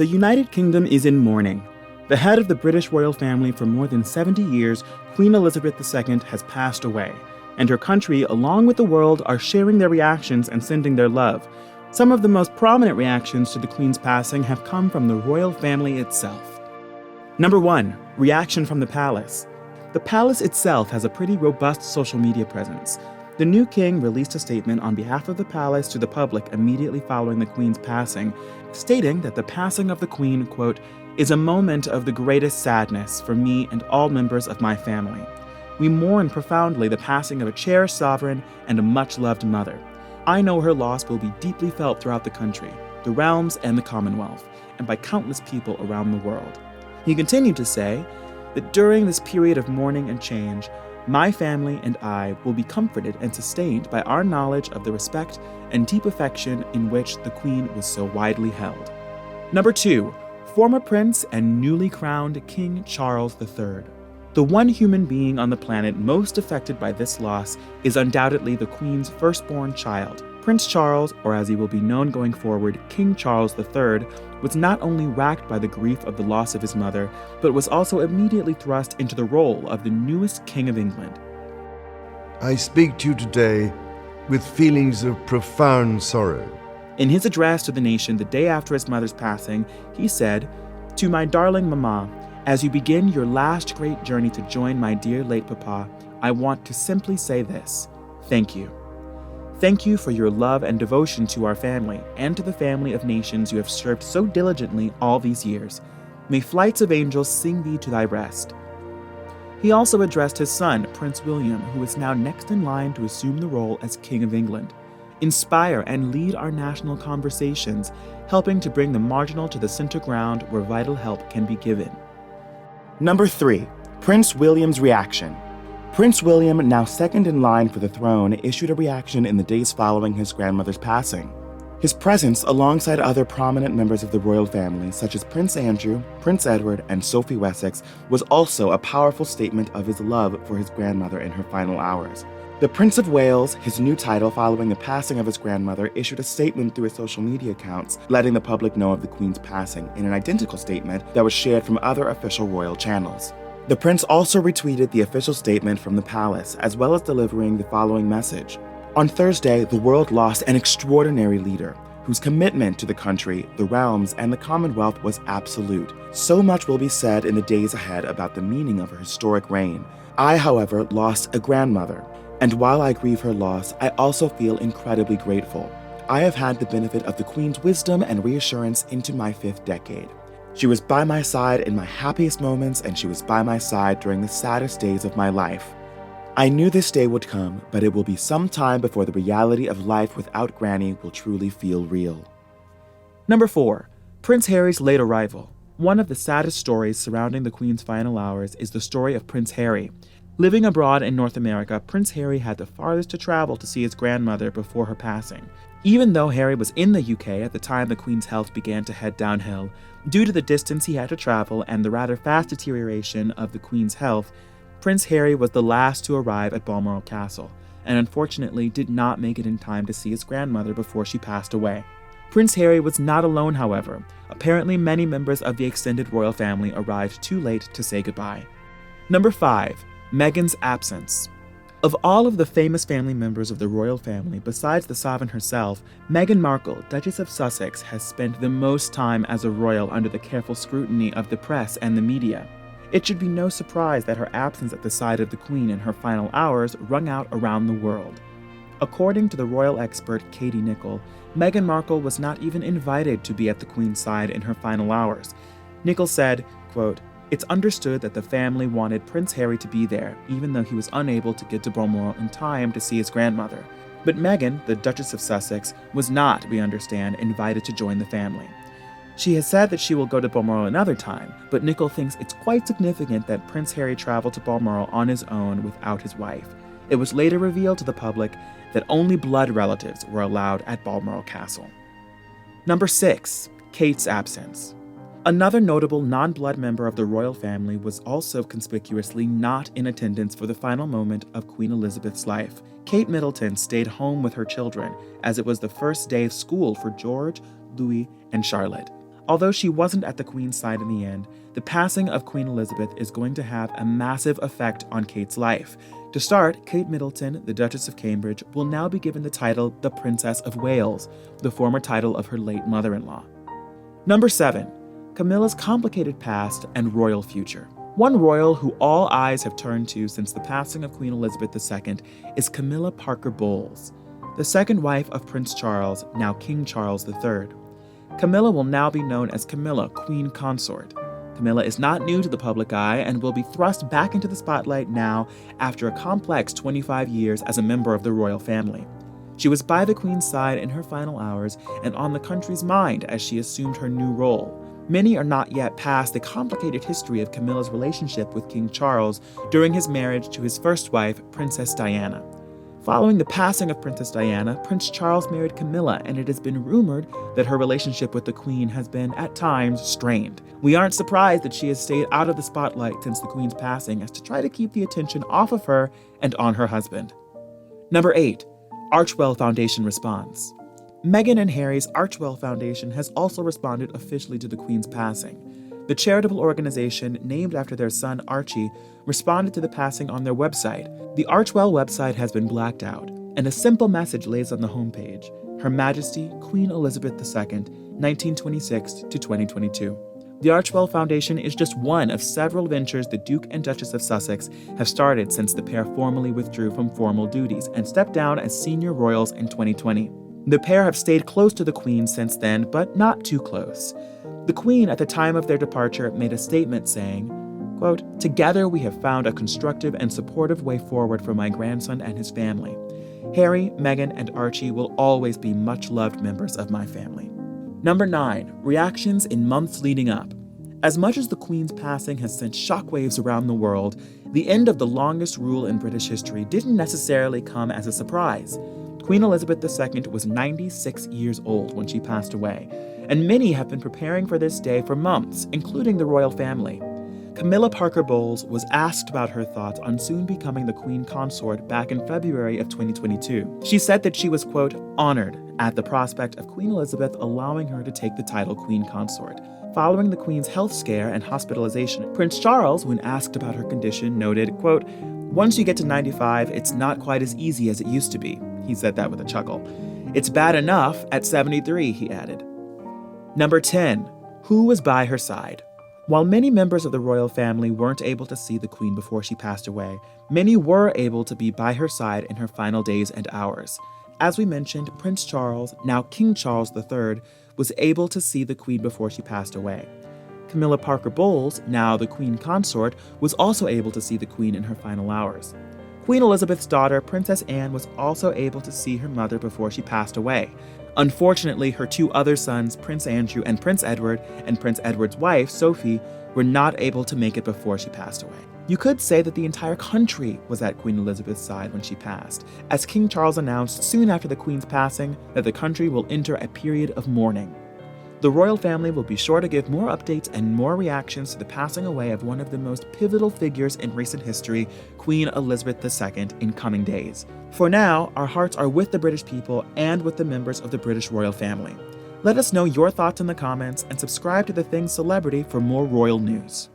The United Kingdom is in mourning. The head of the British royal family for more than 70 years, Queen Elizabeth II, has passed away, and her country, along with the world, are sharing their reactions and sending their love. Some of the most prominent reactions to the Queen's passing have come from the royal family itself. Number 1. Reaction from the palace. The palace itself has a pretty robust social media presence. The new king released a statement on behalf of the palace to the public immediately following the Queen's passing, stating that the passing of the Queen, quote, is a moment of the greatest sadness for me and all members of my family. We mourn profoundly the passing of a cherished sovereign and a much-loved mother. I know her loss will be deeply felt throughout the country, the realms, and the Commonwealth, and by countless people around the world. He continued to say that during this period of mourning and change, my family and I will be comforted and sustained by our knowledge of the respect and deep affection in which the Queen was so widely held. Number 2. Former Prince and newly crowned King Charles III. The one human being on the planet most affected by this loss is undoubtedly the Queen's firstborn child. Prince Charles, or as he will be known going forward, King Charles III, was not only racked by the grief of the loss of his mother, but was also immediately thrust into the role of the newest King of England. I speak to you today with feelings of profound sorrow. In his address to the nation the day after his mother's passing, he said, "To my darling Mama, as you begin your last great journey to join my dear late Papa, I want to simply say this: thank you. Thank you for your love and devotion to our family and to the family of nations you have served so diligently all these years. May flights of angels sing thee to thy rest." He also addressed his son, Prince William, who is now next in line to assume the role as King of England. Inspire and lead our national conversations, helping to bring the marginal to the center ground where vital help can be given. Number 3. Prince William's reaction. Prince William, now second in line for the throne, issued a reaction in the days following his grandmother's passing. His presence, alongside other prominent members of the royal family, such as Prince Andrew, Prince Edward, and Sophie Wessex, was also a powerful statement of his love for his grandmother in her final hours. The Prince of Wales, his new title following the passing of his grandmother, issued a statement through his social media accounts, letting the public know of the Queen's passing in an identical statement that was shared from other official royal channels. The prince also retweeted the official statement from the palace, as well as delivering the following message. On Thursday, the world lost an extraordinary leader whose commitment to the country, the realms, and the Commonwealth was absolute. So much will be said in the days ahead about the meaning of her historic reign. I, however, lost a grandmother, and while I grieve her loss, I also feel incredibly grateful. I have had the benefit of the Queen's wisdom and reassurance into my 5th decade. She was by my side in my happiest moments, and she was by my side during the saddest days of my life. I knew this day would come, but it will be some time before the reality of life without Granny will truly feel real. Number 4. Prince Harry's late arrival. One of the saddest stories surrounding the Queen's final hours is the story of Prince Harry. Living abroad in North America, Prince Harry had the farthest to travel to see his grandmother before her passing. Even though Harry was in the UK at the time the Queen's health began to head downhill, due to the distance he had to travel and the rather fast deterioration of the Queen's health, Prince Harry was the last to arrive at Balmoral Castle, and unfortunately did not make it in time to see his grandmother before she passed away. Prince Harry was not alone, however. Apparently, many members of the extended royal family arrived too late to say goodbye. Number 5. Meghan's absence. Of all of the famous family members of the royal family, besides the sovereign herself, Meghan Markle, Duchess of Sussex, has spent the most time as a royal under the careful scrutiny of the press and the media. It should be no surprise that her absence at the side of the Queen in her final hours rung out around the world. According to the royal expert Katie Nicholl, Meghan Markle was not even invited to be at the Queen's side in her final hours. Nicholl said, quote, "It's understood that the family wanted Prince Harry to be there, even though he was unable to get to Balmoral in time to see his grandmother. But Meghan, the Duchess of Sussex, was not, we understand, invited to join the family. She has said that she will go to Balmoral another time, but Nicholl thinks it's quite significant that Prince Harry traveled to Balmoral on his own without his wife. It was later revealed to the public that only blood relatives were allowed at Balmoral Castle." Number 6. Kate's absence. Another notable non-blood member of the royal family was also conspicuously not in attendance for the final moment of Queen Elizabeth's life. Kate Middleton stayed home with her children, as it was the first day of school for George, Louis, and Charlotte. Although she wasn't at the Queen's side in the end, the passing of Queen Elizabeth is going to have a massive effect on Kate's life. To start, Kate Middleton, the Duchess of Cambridge, will now be given the title the Princess of Wales, the former title of her late mother-in-law. Number 7. Camilla's complicated past and royal future. One royal who all eyes have turned to since the passing of Queen Elizabeth II is Camilla Parker Bowles, the second wife of Prince Charles, now King Charles III. Camilla will now be known as Camilla, Queen Consort. Camilla is not new to the public eye and will be thrust back into the spotlight now after a complex 25 years as a member of the royal family. She was by the Queen's side in her final hours and on the country's mind as she assumed her new role. Many are not yet past the complicated history of Camilla's relationship with King Charles during his marriage to his first wife, Princess Diana. Following the passing of Princess Diana, Prince Charles married Camilla, and it has been rumored that her relationship with the Queen has been, at times, strained. We aren't surprised that she has stayed out of the spotlight since the Queen's passing as to try to keep the attention off of her and on her husband. Number 8. Archwell Foundation response. Meghan and Harry's Archwell Foundation has also responded officially to the Queen's passing. The charitable organization, named after their son Archie, responded to the passing on their website. The Archwell website has been blacked out, and a simple message lays on the homepage: Her Majesty Queen Elizabeth II, 1926 to 2022. The Archwell Foundation is just one of several ventures the Duke and Duchess of Sussex have started since the pair formally withdrew from formal duties and stepped down as senior royals in 2020. The pair have stayed close to the Queen since then, but not too close. The Queen, at the time of their departure, made a statement saying, quote, "Together we have found a constructive and supportive way forward for my grandson and his family. Harry, Meghan, and Archie will always be much-loved members of my family." Number 9. Reactions in months leading up. As much as the Queen's passing has sent shockwaves around the world, the end of the longest rule in British history didn't necessarily come as a surprise. Queen Elizabeth II was 96 years old when she passed away, and many have been preparing for this day for months, including the royal family. Camilla Parker Bowles was asked about her thoughts on soon becoming the Queen Consort back in February of 2022. She said that she was, quote, "honored at the prospect of Queen Elizabeth allowing her to take the title Queen Consort." Following the Queen's health scare and hospitalization, Prince Charles, when asked about her condition, noted, quote, "Once you get to 95, it's not quite as easy as it used to be." He said that with a chuckle. "It's bad enough at 73, he added. Number 10. Who was by her side? While many members of the royal family weren't able to see the Queen before she passed away, many were able to be by her side in her final days and hours. As we mentioned, Prince Charles, now King Charles III, was able to see the Queen before she passed away. Camilla Parker Bowles, now the Queen Consort, was also able to see the Queen in her final hours. Queen Elizabeth's daughter, Princess Anne, was also able to see her mother before she passed away. Unfortunately, her two other sons, Prince Andrew and Prince Edward's wife, Sophie, were not able to make it before she passed away. You could say that the entire country was at Queen Elizabeth's side when she passed, as King Charles announced soon after the Queen's passing that the country will enter a period of mourning. The royal family will be sure to give more updates and more reactions to the passing away of one of the most pivotal figures in recent history, Queen Elizabeth II, in coming days. For now, our hearts are with the British people and with the members of the British royal family. Let us know your thoughts in the comments and subscribe to The Things Celebrity for more royal news.